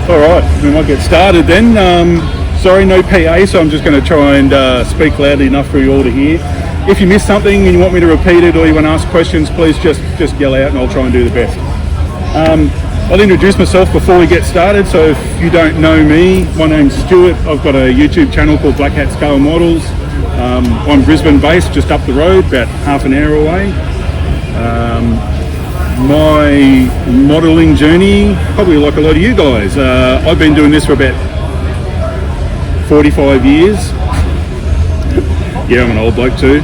All right, we might get started then. Sorry, no PA, so I'm just going to try and speak loudly enough for you all to hear. If you missed something and you want me to repeat it or you want to ask questions, please just yell out and I'll try and do the best. I'll introduce myself before we get started. So if you don't know me, my name's Stuart. I've got a YouTube channel called Black Hat Scale Models. I'm Brisbane based, just up the road, about half an hour away. My modelling journey, probably like a lot of you guys, I've been doing this for about 45 years. Yeah, I'm an old bloke too.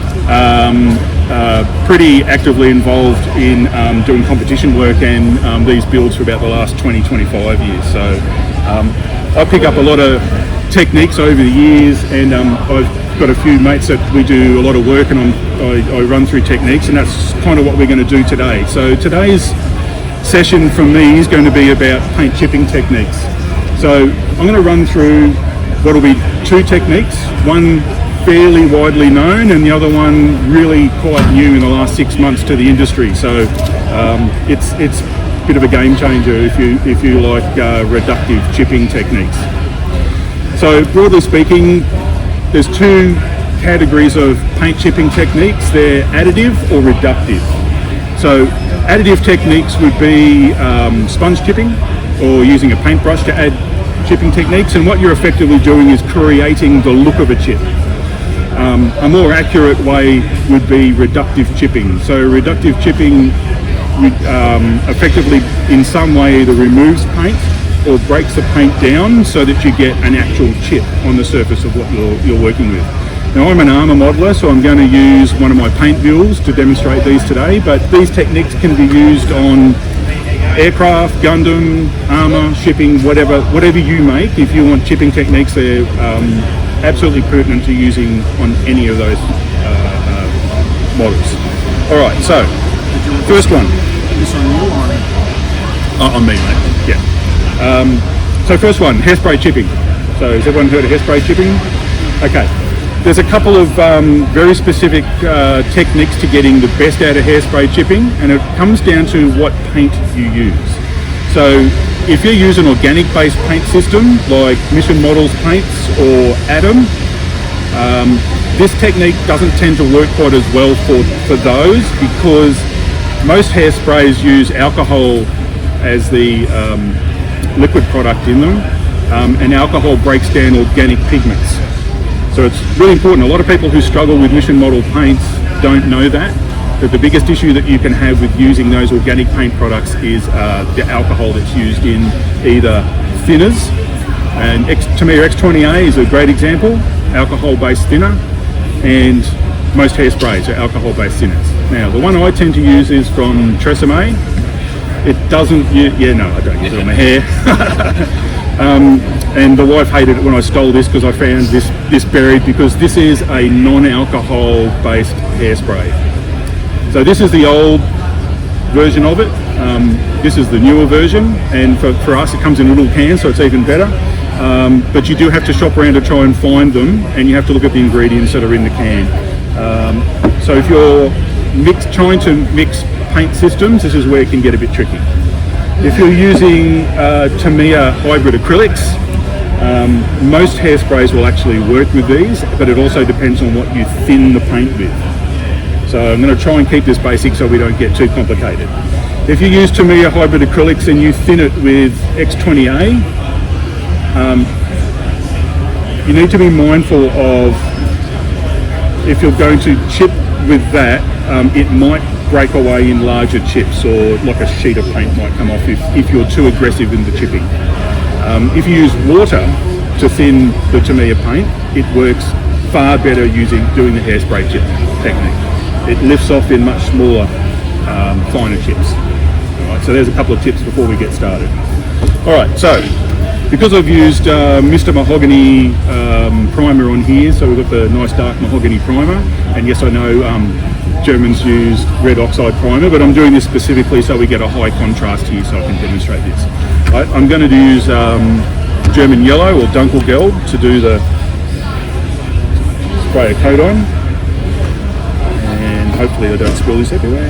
Pretty actively involved in doing competition work and these builds for about the last 20-25 years. So I pick up a lot of techniques over the years, and I've got a few mates that we do a lot of work, and I run through techniques, and that's kind of what we're going to do today. So today's session from me is going to be about paint chipping techniques. So I'm going to run through what will be two techniques, one fairly widely known and the other one really quite new in the last 6 months to the industry. So it's a bit of a game changer if you like reductive chipping techniques. So broadly speaking, there's two categories of paint chipping techniques. They're additive or reductive. So additive techniques would be sponge chipping or using a paintbrush to add chipping techniques, and what you're effectively doing is creating the look of a chip. A more accurate way would be reductive chipping. So reductive chipping effectively in some way either removes paint or breaks the paint down so that you get an actual chip on the surface of what you're working with. Now I'm an armour modeller, so I'm going to use one of my paint wheels to demonstrate these today, but these techniques can be used on aircraft, Gundam, armour, shipping, whatever you make. If you want chipping techniques, they're absolutely pertinent to using on any of those models. Alright, so first one. On me, mate. Yeah. So first one, hairspray chipping. So has everyone heard of hairspray chipping? Okay. There's a couple of very specific techniques to getting the best out of hairspray chipping, and it comes down to what paint you use. So if you use an organic based paint system like Mission Models paints or Atom, this technique doesn't tend to work quite as well for those, because most hairsprays use alcohol as the liquid product in them, and alcohol breaks down organic pigments. So it's really important. A lot of people who struggle with Mission Model paints don't know that the biggest issue that you can have with using those organic paint products is the alcohol that's used in either thinners, and Tamiya X20A is a great example, alcohol-based thinner, and most hairsprays are alcohol-based thinners. Now, the one I tend to use is from Tresemme. It doesn't, no, I don't use it on my hair. And the wife hated it when I stole this because I found this buried, because this is a non-alcohol based hairspray. So this is the old version of it. This is the newer version, and for us it comes in a little can, so it's even better. But you do have to shop around to try and find them, and you have to look at the ingredients that are in the can. So if you're trying to mix paint systems, this is where it can get a bit tricky. If you're using Tamiya hybrid acrylics, most hairsprays will actually work with these, but it also depends on what you thin the paint with. So I'm going to try and keep this basic so we don't get too complicated. If you use Tamiya hybrid acrylics and you thin it with X20A, you need to be mindful of, if you're going to chip with that, it might break away in larger chips, or like a sheet of paint might come off if you're too aggressive in the chipping. If you use water to thin the Tamiya paint, it works far better doing the hairspray chip technique. It lifts off in much smaller, finer chips. Alright, so there's a couple of tips before we get started. Alright, so because I've used Mr. Mahogany primer on here, so we've got the nice dark mahogany primer, and yes, I know Germans use red oxide primer, but I'm doing this specifically so we get a high contrast here so I can demonstrate this. Right, I'm going to use German yellow or Dunkelgelb to do the spray a coat on, and hopefully I don't spill this everywhere.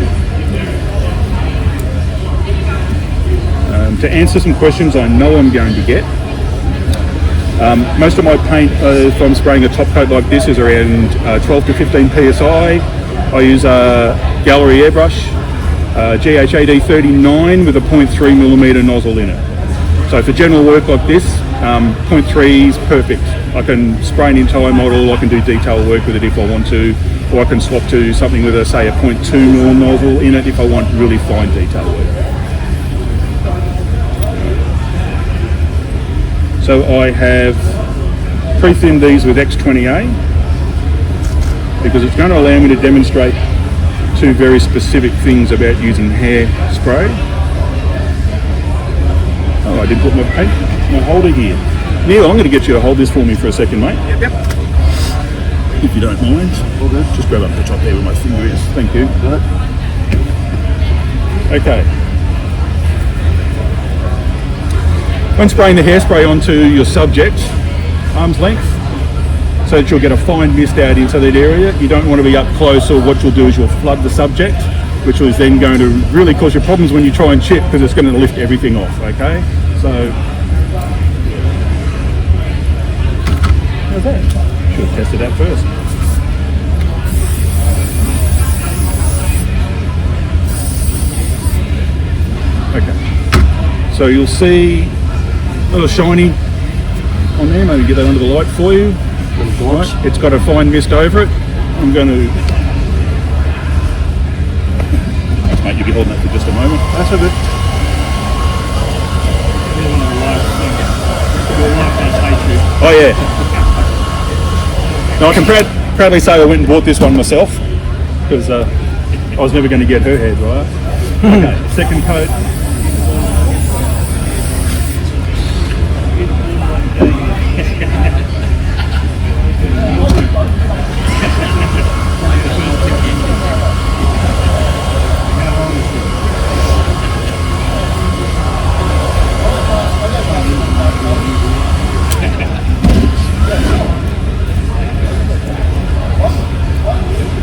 to answer some questions I know I'm going to get. Most of my paint, if I'm spraying a top coat like this, is around 12 to 15 psi. I use a gallery airbrush, GHAD 39 with a 0.3mm nozzle in it. So for general work like this, 0.3 is perfect. I can spray an entire model, I can do detail work with it if I want to, or I can swap to something with, say, a 0.2mm nozzle in it if I want really fine detail work. So I have pre-thinned these with X20A because it's going to allow me to demonstrate two very specific things about using hairspray. Oh, I didn't put my holder here. Neil, I'm going to get you to hold this for me for a second, mate. Yep. If you don't mind. All good. Just grab up the top there where my finger is. Thank you. Okay. When spraying the hairspray onto your subject, arm's length, so that you'll get a fine mist out into that area. You don't want to be up close, or what you'll do is you'll flood the subject, which is then going to really cause you problems when you try and chip, because it's going to lift everything off, okay? So, how's that? Should have tested that first. Okay. So you'll see a little shiny on there. Maybe get that under the light for you. Right. It's got a fine mist over it. I'm going to... Mate, you'll be holding that for just a moment. That's a bit. Oh yeah. No, I can proudly say I went and bought this one myself, because I was never going to get her hair dryer. Okay, second coat.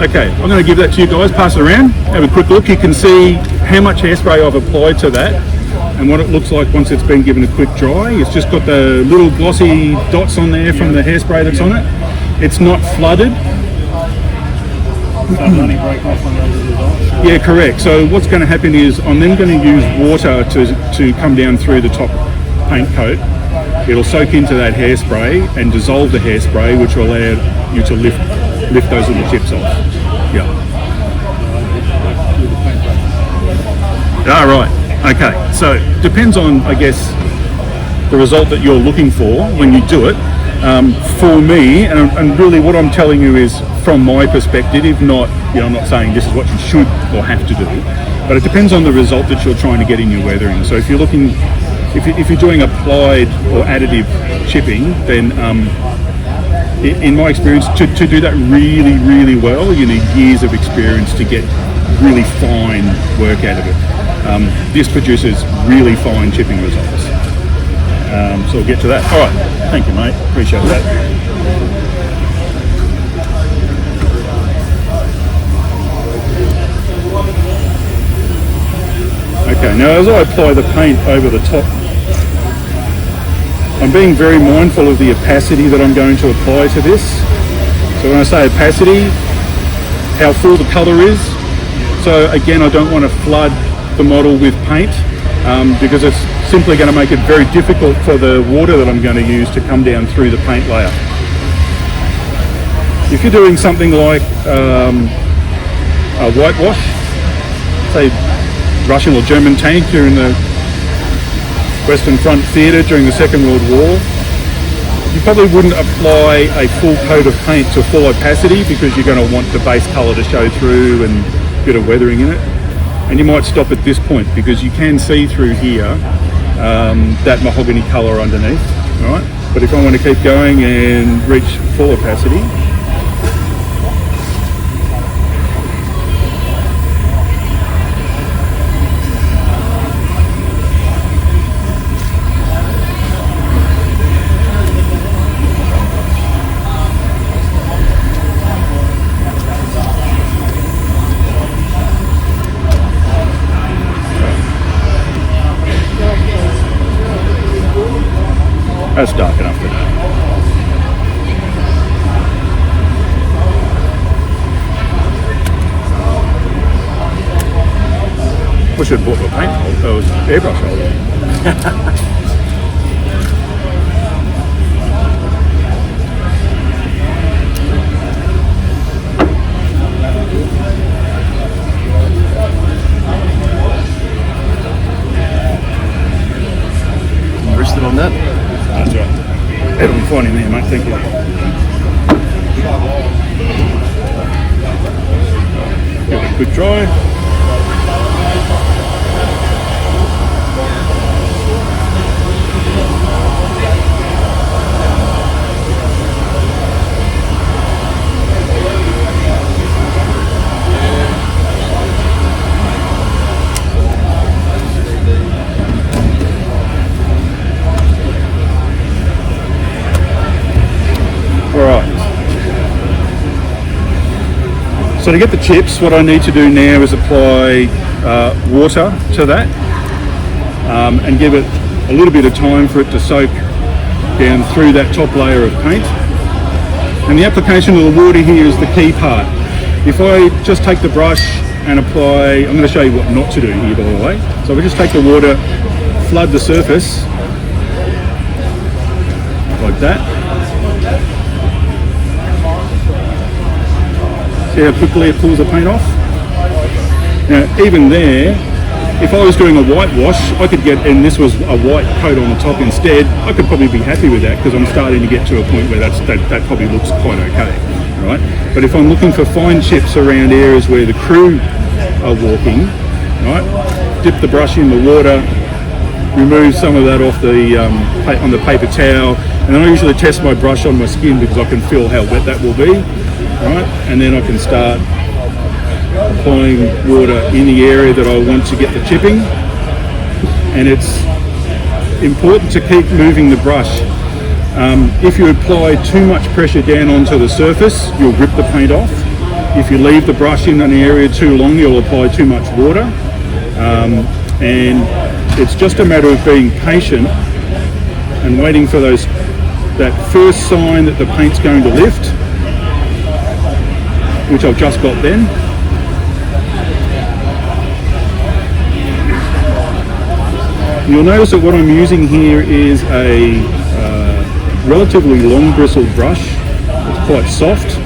Okay, I'm going to give that to you guys, pass it around, have a quick look. You can see how much hairspray I've applied to that and what it looks like once it's been given a quick dry. It's just got the little glossy dots on there from the hairspray that's on it. It's not flooded. Yeah, correct. So what's going to happen is I'm then going to use water to come down through the top paint coat. It'll soak into that hairspray and dissolve the hairspray, which will allow you to lift those little chips off. Yeah. Ah, right. Okay. So depends on, I guess, the result that you're looking for when you do it. For me, and really what I'm telling you is from my perspective, if not, I'm not saying this is what you should or have to do, but it depends on the result that you're trying to get in your weathering. So if you're looking, if you're doing applied or additive chipping, then in my experience, to do that really, really well, you need years of experience to get really fine work out of it. This produces really fine chipping results. So we'll get to that. All right, thank you, mate. Appreciate that. Okay, now as I apply the paint over the top, I'm being very mindful of the opacity that I'm going to apply to this. So when I say opacity, how full the colour is. So again, I don't want to flood the model with paint because it's simply going to make it very difficult for the water that I'm going to use to come down through the paint layer. If you're doing something like a whitewash, say Russian or German tank during the Western Front Theatre during the Second World War, you probably wouldn't apply a full coat of paint to full opacity because you're going to want the base colour to show through and a bit of weathering in it. And you might stop at this point because you can see through here that mahogany colour underneath, all right? But if I want to keep going and reach full opacity, That's dark enough for that. I should have bought the paint holder. That was airbrush holder. Rested on that. That's right. It'll be fine in there, mate. Thank you. Give it a quick dry. So to get the chips, what I need to do now is apply water to that and give it a little bit of time for it to soak down through that top layer of paint. And the application of the water here is the key part. If I just take the brush and apply, I'm going to show you what not to do here, by the way. So if I just take the water, flood the surface like that. See how quickly it pulls the paint off? Now, even there, if I was doing a whitewash, I could get, and this was a white coat on the top instead, I could probably be happy with that because I'm starting to get to a point where that probably looks quite okay, right? But if I'm looking for fine chips around areas where the crew are walking, right, dip the brush in the water, remove some of that off the on the paper towel, and then I usually test my brush on my skin because I can feel how wet that will be. Right, and then I can start applying water in the area that I want to get the chipping. And it's important to keep moving the brush. If you apply too much pressure down onto the surface, you'll rip the paint off. If you leave the brush in an area too long, you'll apply too much water. And it's just a matter of being patient and waiting for that first sign that the paint's going to lift, which I've just got then. You'll notice that what I'm using here is a relatively long bristled brush. It's quite soft.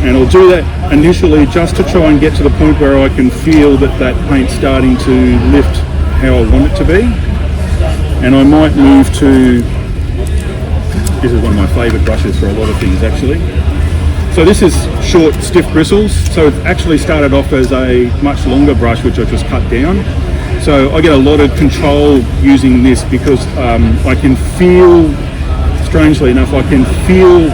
And I'll do that initially just to try and get to the point where I can feel that paint's starting to lift how I want it to be. And I might move to, this is one of my favourite brushes for a lot of things actually. So this is short, stiff bristles. So it actually started off as a much longer brush, which I just cut down. So I get a lot of control using this because I can feel, strangely enough, I can feel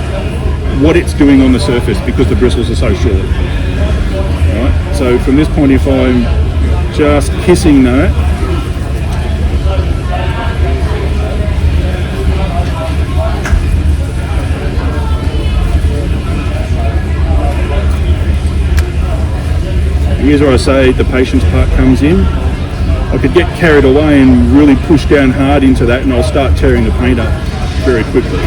what it's doing on the surface because the bristles are so short. All right. So from this point, if I'm just kissing that, here's where I say the patience part comes in. I could get carried away and really push down hard into that and I'll start tearing the paint up very quickly.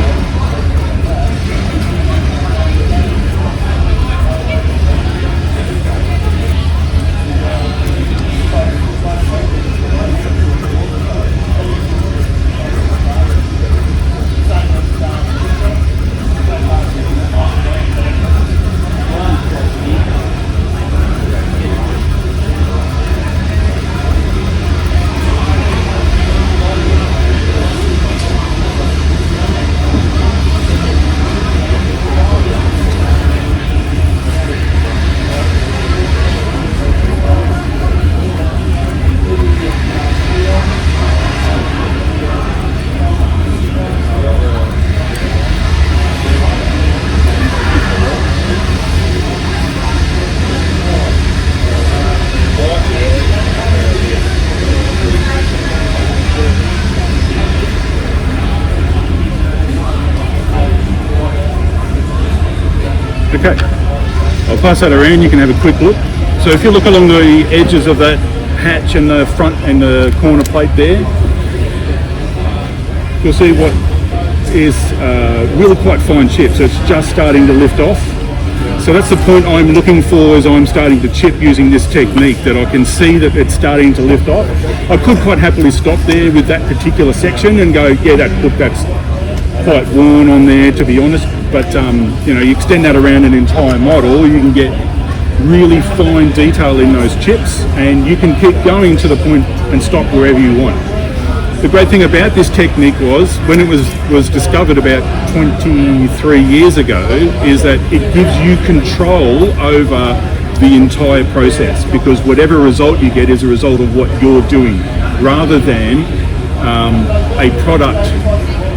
Okay, I'll pass that around, you can have a quick look. So if you look along the edges of that hatch and the front and the corner plate there, you'll see what is really quite fine chip, so it's just starting to lift off. So that's the point I'm looking for as I'm starting to chip using this technique, that I can see that it's starting to lift off. I could quite happily stop there with that particular section and go, yeah, that's quite worn on there, to be honest. But you extend that around an entire model, you can get really fine detail in those chips, and you can keep going to the point and stop wherever you want. The great thing about this technique was, when it was discovered about 23 years ago, is that it gives you control over the entire process, because whatever result you get is a result of what you're doing, rather than a product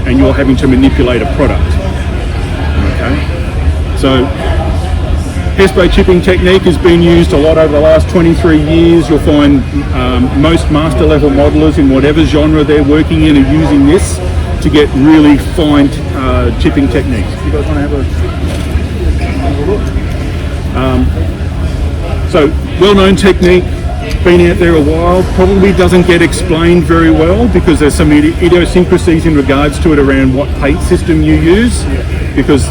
and you're having to manipulate a product. Okay, so hairspray chipping technique has been used a lot over the last 23 years. You'll find most master level modelers in whatever genre they're working in are using this to get really fine chipping techniques. You guys want to have a look? So, well-known technique, been out there a while, probably doesn't get explained very well, because there's some idiosyncrasies in regards to it around what paint system you use. Because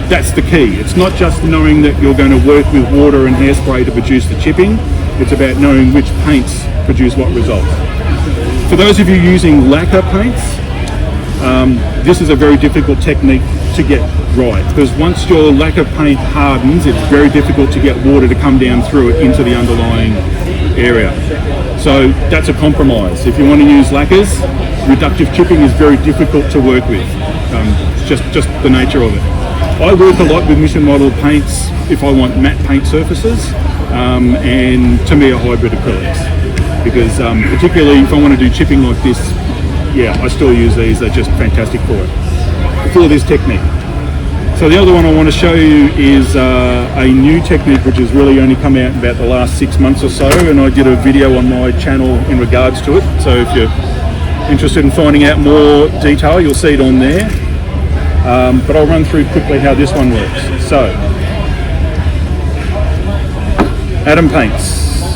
that's the key. It's not just knowing that you're going to work with water and hairspray to produce the chipping. It's about knowing which paints produce what results. For those of you using lacquer paints, this is a very difficult technique to get right, because once your lacquer paint hardens, it's very difficult to get water to come down through it into the underlying area. So that's a compromise. If you want to use lacquers, reductive chipping is very difficult to work with. Just the nature of it. I work a lot with mission model paints if I want matte paint surfaces, and to me, a hybrid acrylics, because particularly if I want to do chipping like this, yeah, I still use these. They're just fantastic for it, for this technique. So the other one I want to show you is a new technique which has really only come out in about the last 6 months or so, and I did a video on my channel in regards to it. So if you're interested in finding out more detail, you'll see it on there. But I'll run through quickly how this one works. So, Atom paints.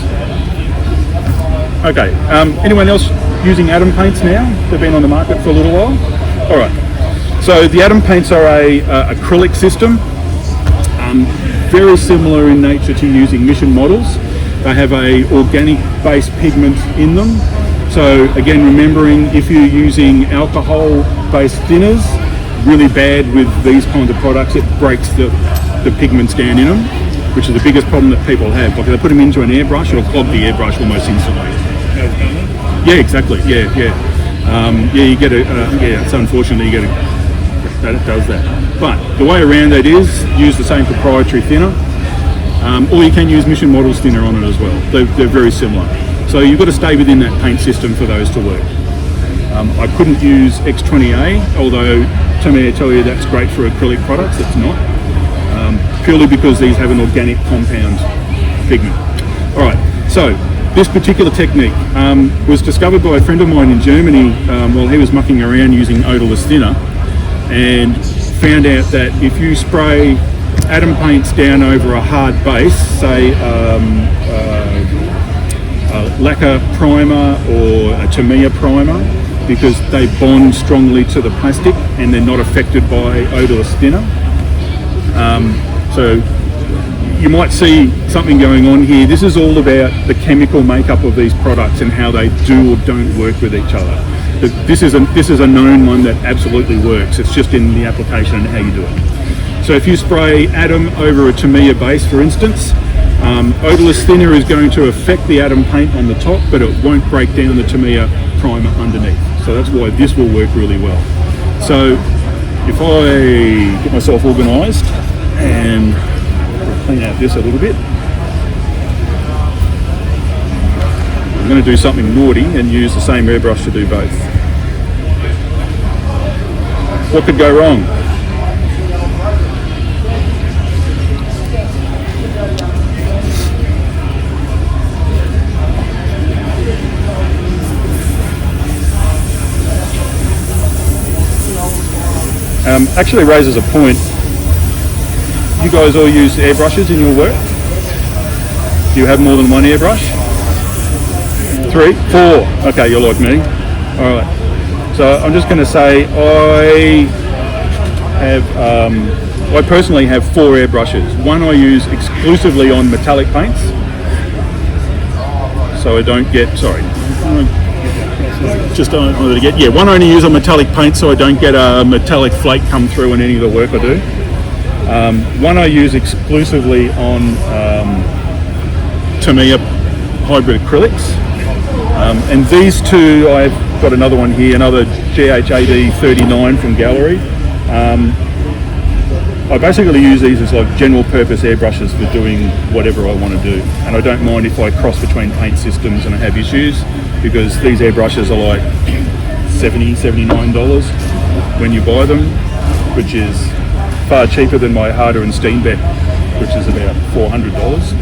Okay, anyone else using Atom paints now? They've been on the market for a little while? All right. So the Atom paints are a acrylic system, very similar in nature to using mission models. They have a organic-based pigment in them. So again, remembering if you're using alcohol-based thinners, really bad with these kinds of products, it breaks the pigments down in them, which is the biggest problem that people have. Like if they put them into an airbrush, it'll clog the airbrush almost instantly. Yeah, exactly. Yeah. You get it's unfortunately you get that it does that. But the way around that is use the same proprietary thinner, or you can use mission models thinner on it as well. They're very similar. So you've got to stay within that paint system for those to work. I couldn't use X20A, although to me I tell you that's great for acrylic products. It's not, purely because these have an organic compound pigment. All right, so this particular technique was discovered by a friend of mine in Germany while he was mucking around using Odourless thinner, and found out that if you spray Atom paints down over a hard base, say a lacquer primer or a Tamiya primer, because they bond strongly to the plastic and they're not affected by odourless thinner. So you might see something going on here. This is all about the chemical makeup of these products and how they do or don't work with each other. This is a known one that absolutely works. It's just in the application and how you do it. So if you spray Atom over a Tamiya base, for instance, odourless thinner is going to affect the Atom paint on the top, but it won't break down the Tamiya primer underneath. So that's why this will work really well. So if I get myself organised and clean out this a little bit, I'm going to do something naughty and use the same airbrush to do both. What could go wrong? Actually raises a point. You guys all use airbrushes in your work? Do you have more than one airbrush? 3? 4? Okay, you're like me. Alright. So I'm just going to say I personally have 4 airbrushes. One I use exclusively on metallic paints, so I don't get, one I only use on metallic paint so I don't get a metallic flake come through in any of the work I do. One I use exclusively on Tamiya hybrid acrylics. And these two, I've got another one here, another GHAD 39 from Gallery. I basically use these as like general purpose airbrushes for doing whatever I want to do. And I don't mind if I cross between paint systems and I have issues, because these airbrushes are like $70, $79 when you buy them, which is far cheaper than my Harder and Steenbeck, which is about $400.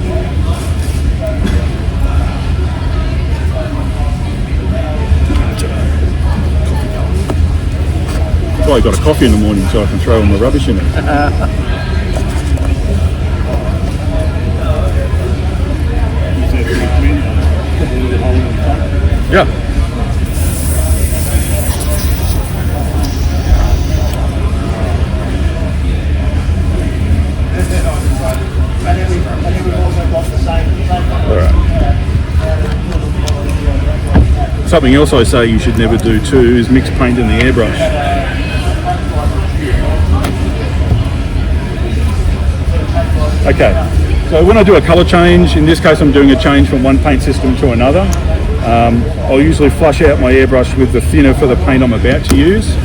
I got a coffee in the morning so I can throw all my rubbish in it. Yeah. All right. Something else I say you should never do too is mix paint in the airbrush. Okay, so when I do a colour change, in this case I'm doing a change from one paint system to another, I'll usually flush out my airbrush with the thinner for the paint I'm about to use.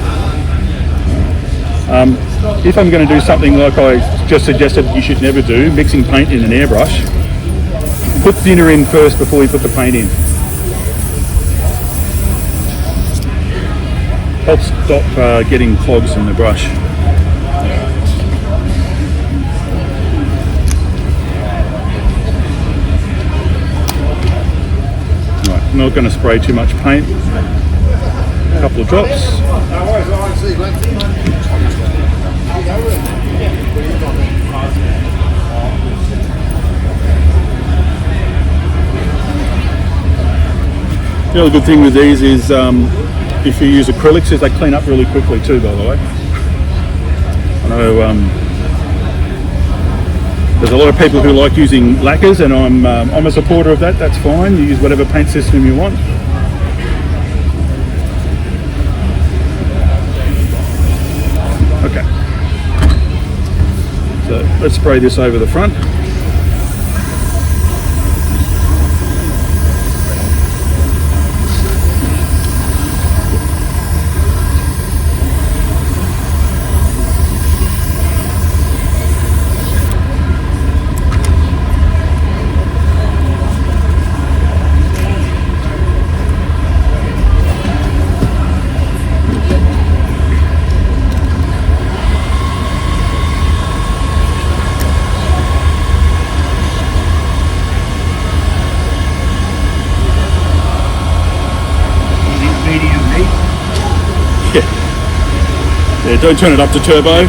If I'm going to do something like I just suggested you should never do, mixing paint in an airbrush, put thinner in first before you put the paint in. Helps stop getting clogs in the brush. I'm not going to spray too much paint. A couple of drops. The other good thing with these is if you use acrylics is they clean up really quickly too, by the way. I know there's a lot of people who like using lacquers, and I'm a supporter of that. That's fine. You use whatever paint system you want. Okay. So let's spray this over the front. Yeah, don't turn it up to turbo.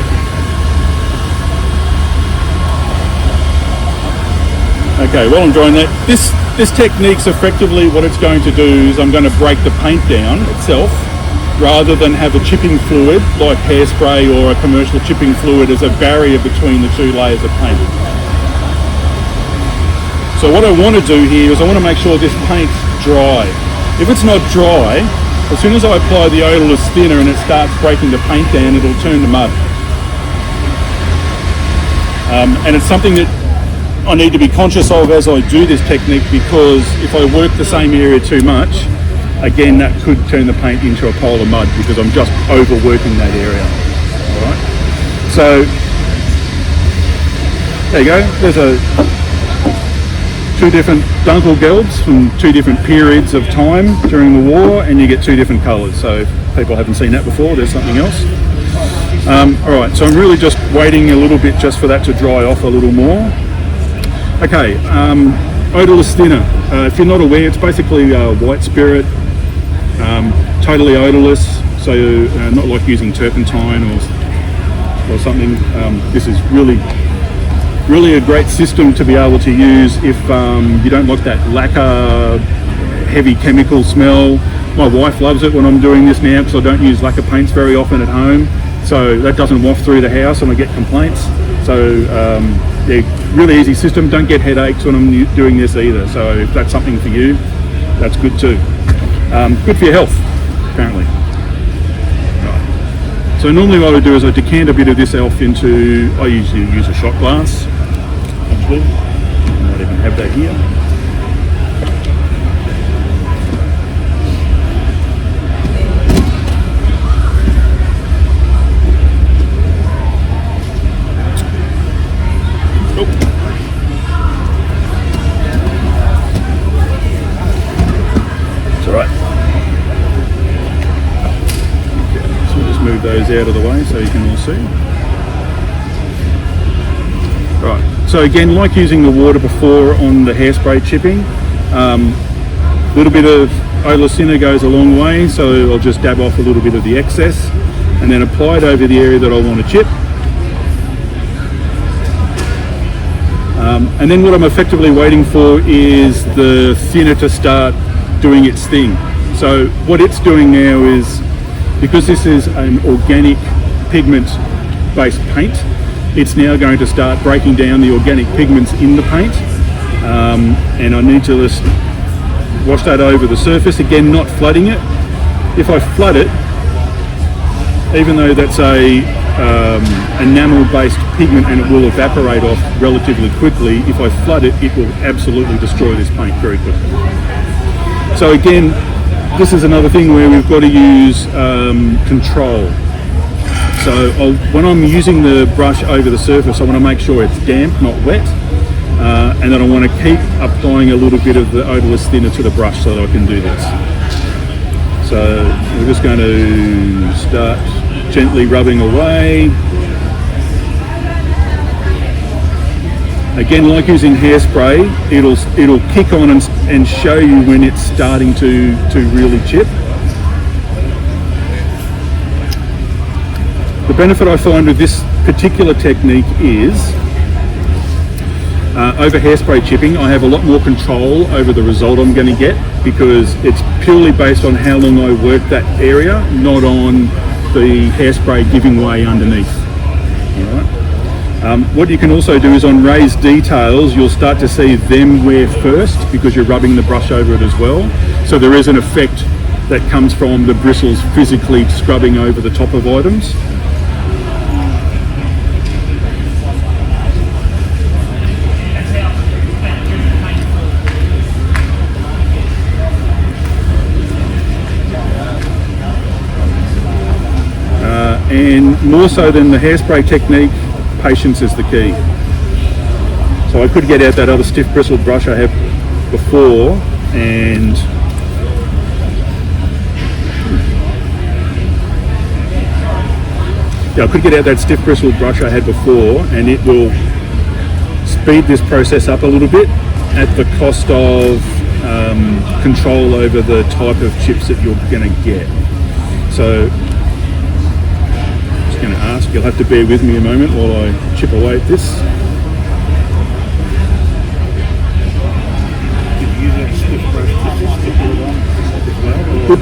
Okay, while I'm drying that, this technique's effectively what it's going to do is I'm going to break the paint down itself rather than have a chipping fluid like Hairspray or a commercial chipping fluid as a barrier between the two layers of paint. So what I want to do here is I want to make sure this paint's dry. If it's not dry, as soon as I apply the Odourless thinner and it starts breaking the paint down, it'll turn to mud. And it's something that I need to be conscious of as I do this technique, because if I work the same area too much, again, that could turn the paint into a pile of mud because I'm just overworking that area. All right. So there you go. There's two different Dunkelgelbs from two different periods of time during the war, and you get two different colours. So if people haven't seen that before, there's something else. All right, so I'm really just waiting a little bit just for that to dry off a little more. Okay, Odourless thinner. If you're not aware, it's basically white spirit, totally odourless, so not like using turpentine or something. This is really a great system to be able to use if you don't like that lacquer heavy chemical smell. My wife loves it when I'm doing this now because I don't use lacquer paints very often at home, so that doesn't waft through the house and I get complaints. So yeah, really easy system. Don't get headaches when I'm doing this either. So if that's something for you, that's good too. Good for your health, apparently. Right. So normally what I would do is I decant a bit of this elf into, I usually use a shot glass. Actually, I might even have that here. Move those out of the way so you can all see. Right, so again, like using the water before on the hairspray chipping, a little bit of Odourless thinner goes a long way, so I'll just dab off a little bit of the excess and then apply it over the area that I want to chip. And then what I'm effectively waiting for is the thinner to start doing its thing. So what it's doing now is, because this is an organic pigment based paint, it's now going to start breaking down the organic pigments in the paint, and I need to just wash that over the surface, again not flooding it. If I flood it, even though that's a enamel based pigment and it will evaporate off relatively quickly, if I flood it, it will absolutely destroy this paint very quickly. So again, this is another thing where we've got to use control. So when I'm using the brush over the surface, I want to make sure it's damp, not wet, and then I want to keep applying a little bit of the Odourless thinner to the brush so that I can do this. So we're just going to start gently rubbing away. Again, like using hairspray, it'll kick on and show you when it's starting to really chip. The benefit I find with this particular technique is, over hairspray chipping, I have a lot more control over the result I'm going to get, because it's purely based on how long I work that area, not on the hairspray giving way underneath. All right. What you can also do is on raised details, you'll start to see them wear first because you're rubbing the brush over it as well. So there is an effect that comes from the bristles physically scrubbing over the top of items. And more so than the hairspray technique, patience is the key. So I could get out that other stiff bristled brush I had before, and I could get out that stiff bristled brush I had before, and it will speed this process up a little bit at the cost of control over the type of chips that you're going to get. So going to ask, you'll have to bear with me a moment while I chip away at this.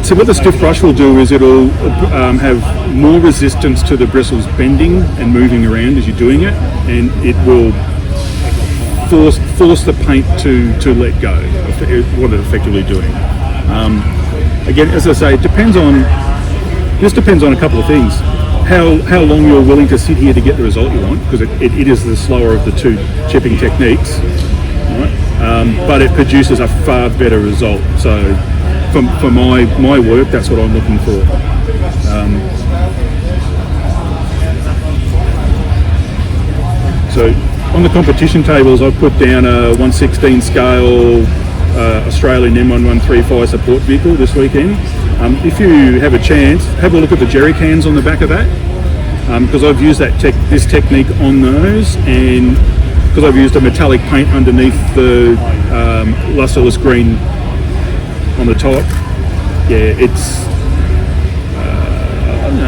So what the stiff brush will do is it'll have more resistance to the bristles bending and moving around as you're doing it, and it will force the paint to let go of what it's effectively doing. Again, as I say, this depends on a couple of things. How long you're willing to sit here to get the result you want, because it is the slower of the two chipping techniques, right? But it produces a far better result. So for my work, that's what I'm looking for. So on the competition tables, I put down a 1/16 scale Australian M113 support vehicle this weekend. If you have a chance, have a look at the jerry cans on the back of that, because I've used this technique on those, and because I've used a metallic paint underneath the lustreless green on the top. Yeah, it's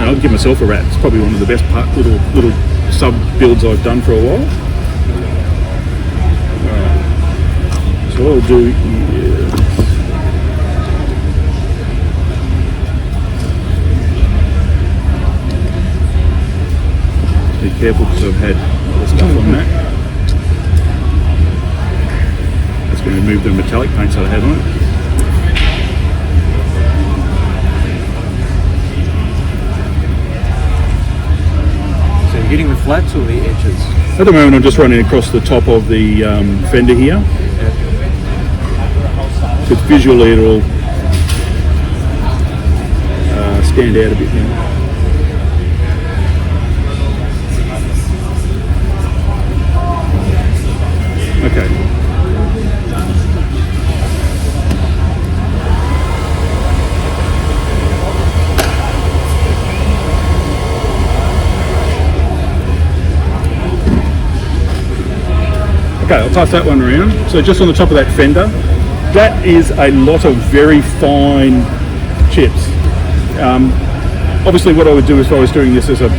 I'll give myself a rat. It's probably one of the best little sub builds I've done for a while. So what I'll do is careful because I've had other stuff on that. Just going to remove the metallic paints that I had on it. So you're getting the flats or the edges? At the moment I'm just running across the top of the fender here. Because visually it'll stand out a bit now. Okay. Okay, I'll pass that one around. So just on the top of that fender, that is a lot of very fine chips. Obviously what I would do if I was doing this as a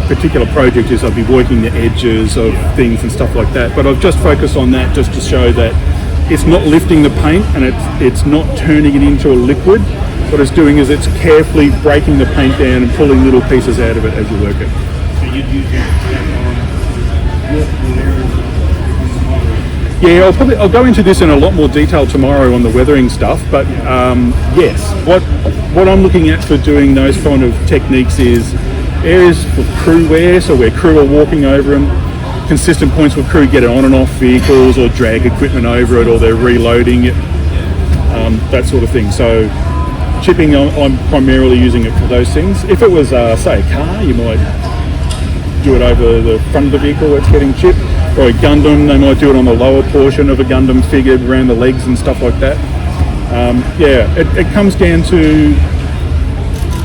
particular project is I'd be working the edges of things and stuff like that, but I've just focused on that just to show that it's not lifting the paint and it's not turning it into a liquid. What it's doing is it's carefully breaking the paint down and pulling little pieces out of it as you work it. So you'd use that on areas. Yeah, I'll go into this in a lot more detail tomorrow on the weathering stuff, but yes, what I'm looking at for doing those kind of techniques is areas for crew wear, so where crew are walking over them, consistent points where crew get on and off vehicles or drag equipment over it or they're reloading it, that sort of thing. So chipping, I'm primarily using it for those things. If it was, say, a car, you might do it over the front of the vehicle where it's getting chipped. Or a Gundam, they might do it on the lower portion of a Gundam figure around the legs and stuff like that. Yeah, it comes down to,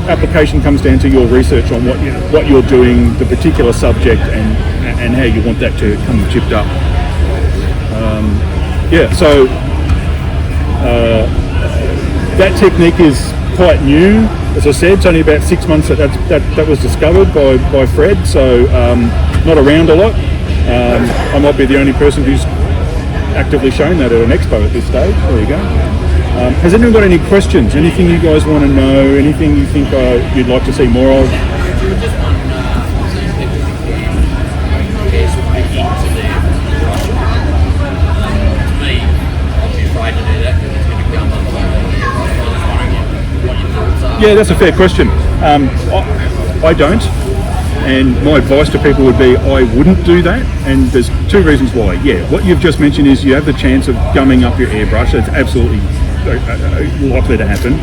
application comes down to your research on what you're doing, the particular subject and how you want that to come chipped up. Yeah, so that technique is quite new. As I said, it's only about 6 months that was discovered by Fred, so not around a lot. I might be the only person who's actively shown that at an expo at this stage. There you go. Has anyone got any questions? Anything you guys want to know? Anything you think you'd like to see more of? Yeah, that's a fair question. I don't. And my advice to people would be I wouldn't do that, and there's two reasons why. Yeah, what you've just mentioned is you have the chance of gumming up your airbrush. That's absolutely likely to happen.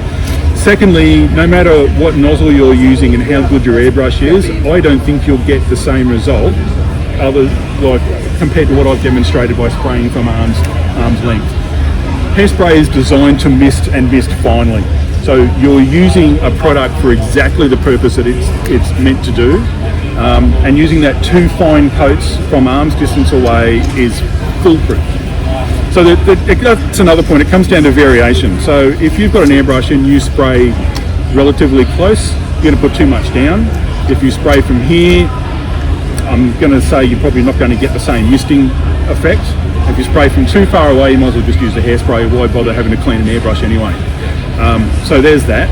Secondly, no matter what nozzle you're using and how good your airbrush is, I don't think you'll get the same result compared to what I've demonstrated by spraying from arm's length. Hairspray is designed to mist and mist finely. So you're using a product for exactly the purpose that it's meant to do, and using that 2 fine coats from arm's distance away is foolproof. So that's another point. It comes down to variation. So if you've got an airbrush and you spray relatively close, you're going to put too much down. If you spray from here, I'm going to say you're probably not going to get the same misting effect. If you spray from too far away, you might as well just use the hairspray. Why bother having to clean an airbrush anyway? So there's that.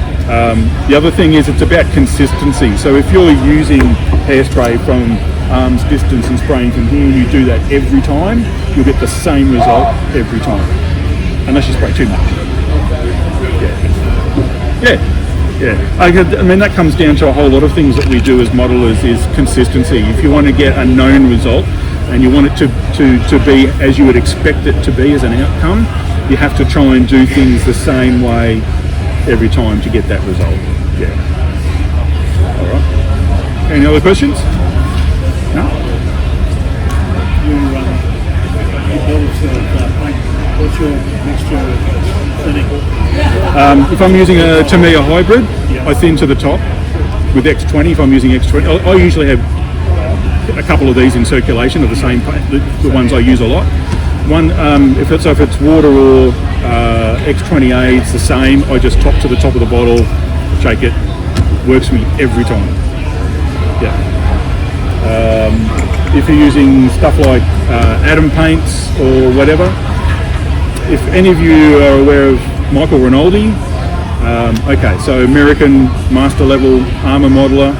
The other thing is it's about consistency. So if you're using hairspray from arm's distance and spraying from here, you do that every time, you'll get the same result every time. Unless you spray too much. Yeah. I mean, that comes down to a whole lot of things that we do as modelers is consistency. If you want to get a known result and you want it to be as you would expect it to be as an outcome, you have to try and do things the same way every time to get that result. Yeah. All right. Any other questions? No? What's your mixture thinning? If I'm using a Tamiya hybrid, I thin to the top with X20. If I'm using X20, I usually have a couple of these in circulation of the same paint, the ones I use a lot. One, if it's water or X20A, it's the same. I just top to the top of the bottle, shake it. Works for me every time. Yeah. If you're using stuff like Atom paints or whatever, if any of you are aware of Michael Rinaldi, okay, so American master level armour modeler.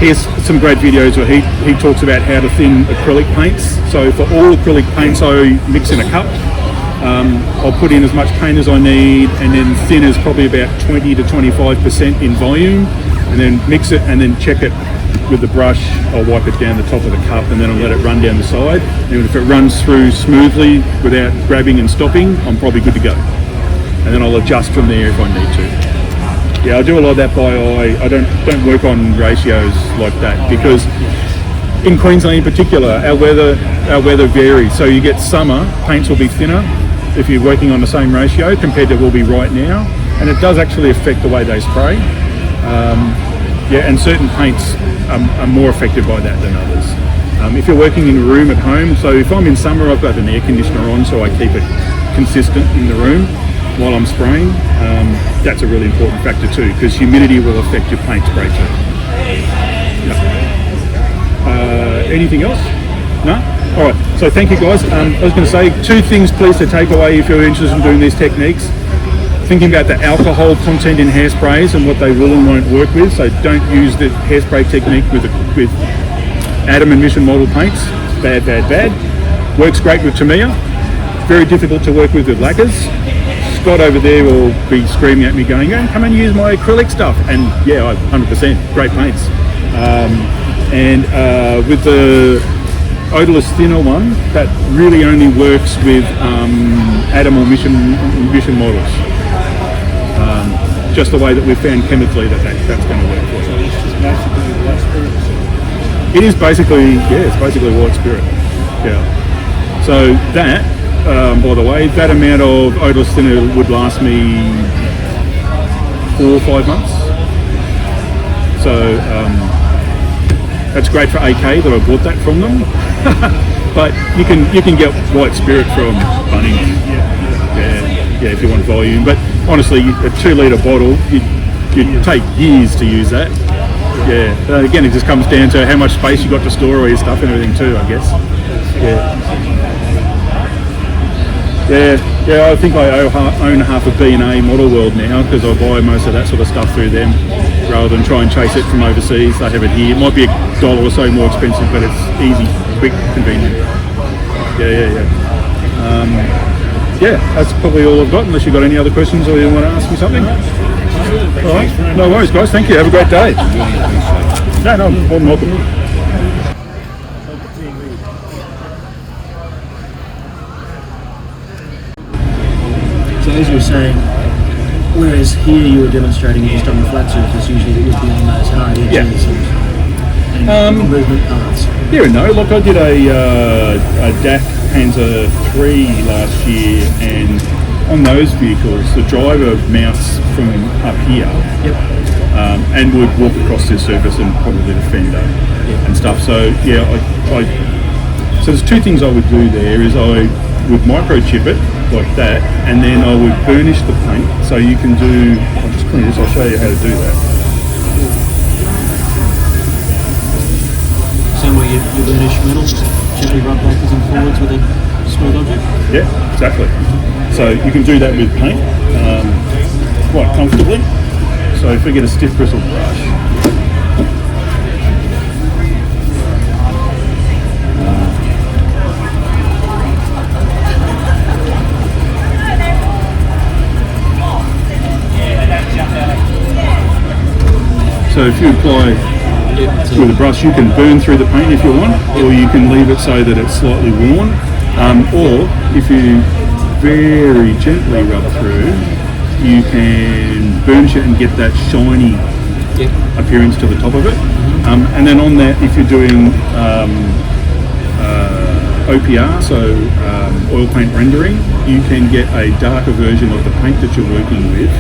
here's some great videos where he talks about how to thin acrylic paints. So for all acrylic paints, I mix in a cup. I'll put in as much paint as I need, and then thin is probably about 20 to 25% in volume, and then mix it and then check it with the brush. I'll wipe it down the top of the cup, and then I'll let it run down the side. And if it runs through smoothly without grabbing and stopping, I'm probably good to go. And then I'll adjust from there if I need to. Yeah, I do a lot of that by eye. I don't work on ratios like that, because in Queensland in particular, our weather varies. So you get summer, paints will be thinner if you're working on the same ratio compared to will be right now, and it does actually affect the way they spray. And certain paints are more affected by that than others. If you're working in a room at home, so if I'm in summer, I've got an air conditioner on, so I keep it consistent in the room while I'm spraying. That's a really important factor too, because humidity will affect your paint spray too. Anything else? No? All right, so thank you guys. I was going to say 2 things please to take away if you're interested in doing these techniques. Thinking about the alcohol content in hairsprays and what they will and won't work with. So don't use the hairspray technique with Adam and Mission model paints. Bad. Works great with Tamiya. Very difficult to work with lacquers. Scott over there will be screaming at me going, "Oh, come and use my acrylic stuff." And yeah, 100%, great paints. With the Odourless thinner one, that really only works with Adam or Mission models. Just the way that we've found chemically that's going to work for us. So it's just basically white spirit. It is basically, it's basically white spirit. Yeah. So that, by the way, that amount of Odourless thinner would last me 4 or 5 months. So that's great for AK that I bought that from them. But you can get white spirit from Bunnings. Yeah, if you want volume. But honestly, a 2 litre bottle, you'd take years to use that. Yeah. Again, it just comes down to how much space you got to store all your stuff and everything too, I guess. Yeah. I think I own half of B&A Model World now, because I buy most of that sort of stuff through them rather than try and chase it from overseas. They have it here. It might be $1 or so more expensive, but it's easy, quick, convenient. Yeah, that's probably all I've got, unless you've got any other questions or you want to ask me something. All right, no worries guys, thank you, have a great day. No, more than welcome. So as you were saying, whereas here you were demonstrating just on the flat surface, usually it would be on those hard edges and movement parts. Yeah, no, look, I did a DAC Panzer 3 last year, and on those vehicles, the driver mounts from up here and would walk across this surface and probably the fender and stuff. So yeah, so there's 2 things I would do there. Is I would microchip it like that, and then I would burnish the paint. So you can do, I'll just clean this, I'll show you how to do that. Same way you burnish metals, gently rub backwards and forwards with a smooth object? Yeah, exactly. So you can do that with paint quite comfortably. So if we get a stiff bristle brush, so if you apply with a brush, you can burn through the paint if you want, or you can leave it so that it's slightly worn, or if you very gently rub through, you can burnish it and get that shiny appearance to the top of it. And then on that, if you're doing OPR, so oil paint rendering, you can get a darker version of the paint that you're working with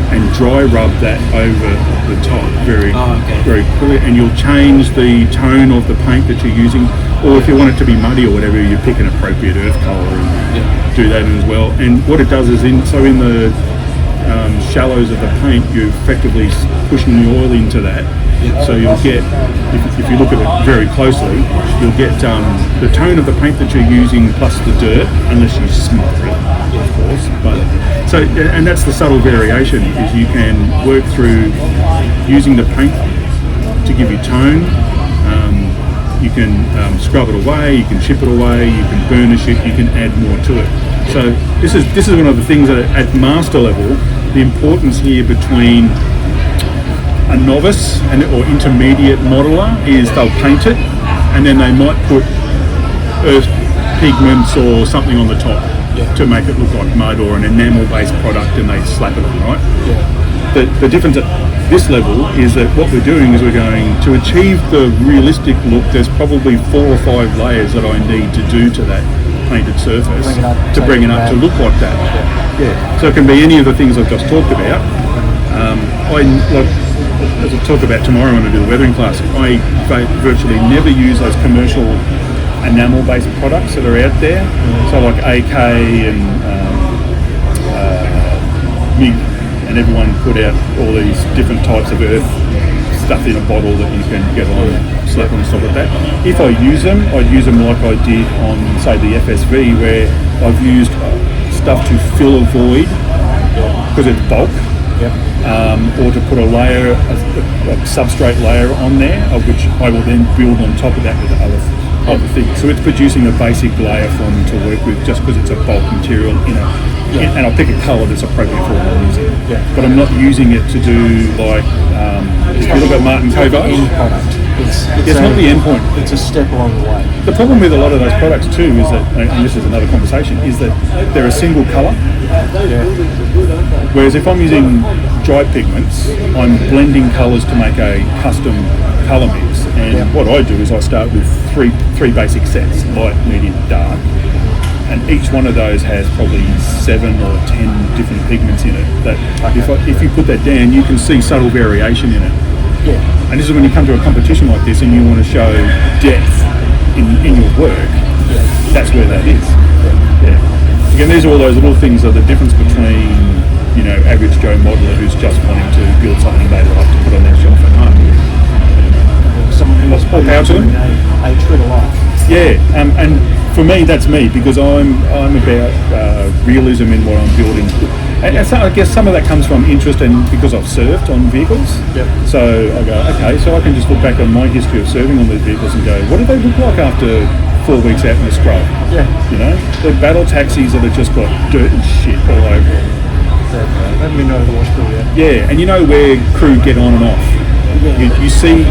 and dry rub that over the top very clear, and you'll change the tone of the paint that you're using. Or if you want it to be muddy or whatever, you pick an appropriate earth colour and do that as well. And what it does is in the shallows of the paint, you're effectively pushing the oil into that. So you'll get, if you look at it very closely, you'll get the tone of the paint that you're using plus the dirt, unless you smother it, of course. But so, and that's the subtle variation, is you can work through using the paint to give you tone. You can scrub it away, you can chip it away, you can burnish it, you can add more to it. So this is one of the things that at master level, the importance here between a novice or intermediate modeler is they'll paint it and then they might put earth pigments or something on the top to make it look like mud or an enamel-based product, and they slap it on, right? The difference at this level is that what we're doing is we're going to achieve the realistic look. There's probably 4 or 5 layers that I need to do to that painted surface to bring it up to look like that. So it can be any of the things I've just talked about. As I'll talk about tomorrow when I do the weathering class, I virtually never use those commercial enamel-based products that are out there. So like AK and MIG and everyone put out all these different types of earth stuff in a bottle that you can get on, slap on top of that. If I use them, I'd use them like I did on, say, the FSV, where I've used stuff to fill a void because it's bulk. Or to put a layer, a substrate layer on there, of which I will then build on top of that with other things. So it's producing a basic layer for me to work with just because it's a bulk material and I'll pick a colour that's appropriate for what I'm using. But I'm not using it to do like, if you look at Martin Covage, it's not the end point. It's a step along the way. The problem with a lot of those products too is that, and this is another conversation, is that they're a single colour. Whereas if I'm using dry pigments, I'm blending colours to make a custom colour mix. And what I do is I start with three basic sets, light, medium, dark. And each one of those has probably 7 or 10 different pigments in it. That if you put that down, you can see subtle variation in it. And this is when you come to a competition like this and you want to show depth in your work. That's where that is. Again, these are all those little things that are the difference between, average Joe modeler who's just wanting to build something they like to put on their shelf at home. Someone who must put out to them. A true to life. And for me, that's me, because I'm about realism in what I'm building. And so I guess some of that comes from interest and because I've surfed on vehicles. So I go, okay, so I can just look back on my history of surfing on these vehicles and go, what do they look like after 4 weeks out in the scrub? The battle taxis that have just got dirt and shit all over it. Haven't been over the wash pool yet. And you know where crew get on and off. You see,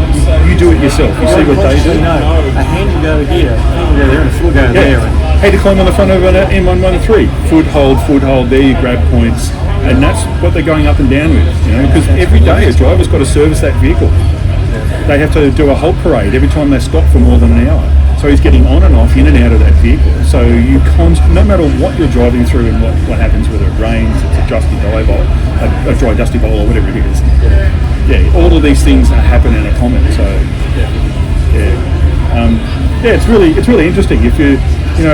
you do it yourself. You see what they do. A hand will go here, a hand will go there, and a foot will go there. How to climb on the front of an M113. Foothold, there you grab points. And that's what they're going up and down with, because every day a driver's got to service that vehicle. They have to do a halt parade every time they stop for more than an hour. So he's getting on and off, in and out of that vehicle. So you no matter what you're driving through and what happens, whether it rains, it's a dusty bowl, a dry dusty bowl, or whatever it is. All of these things happen in a common. So it's really interesting. If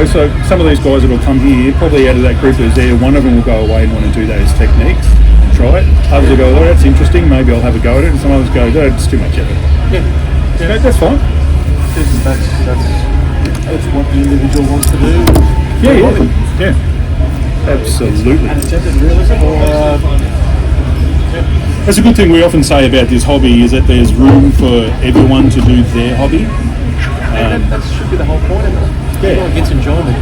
so some of these guys that will come here, probably out of that group that's there, one of them will go away and want to do those techniques and try it. Others will go, oh, that's interesting, maybe I'll have a go at it. And some others go, that's too much effort. That's fine. That's what the individual wants to do. Absolutely. Unattempted realism or That's a good thing we often say about this hobby, is that there's room for everyone to do their hobby. that should be the whole point of it. Everyone gets enjoyment.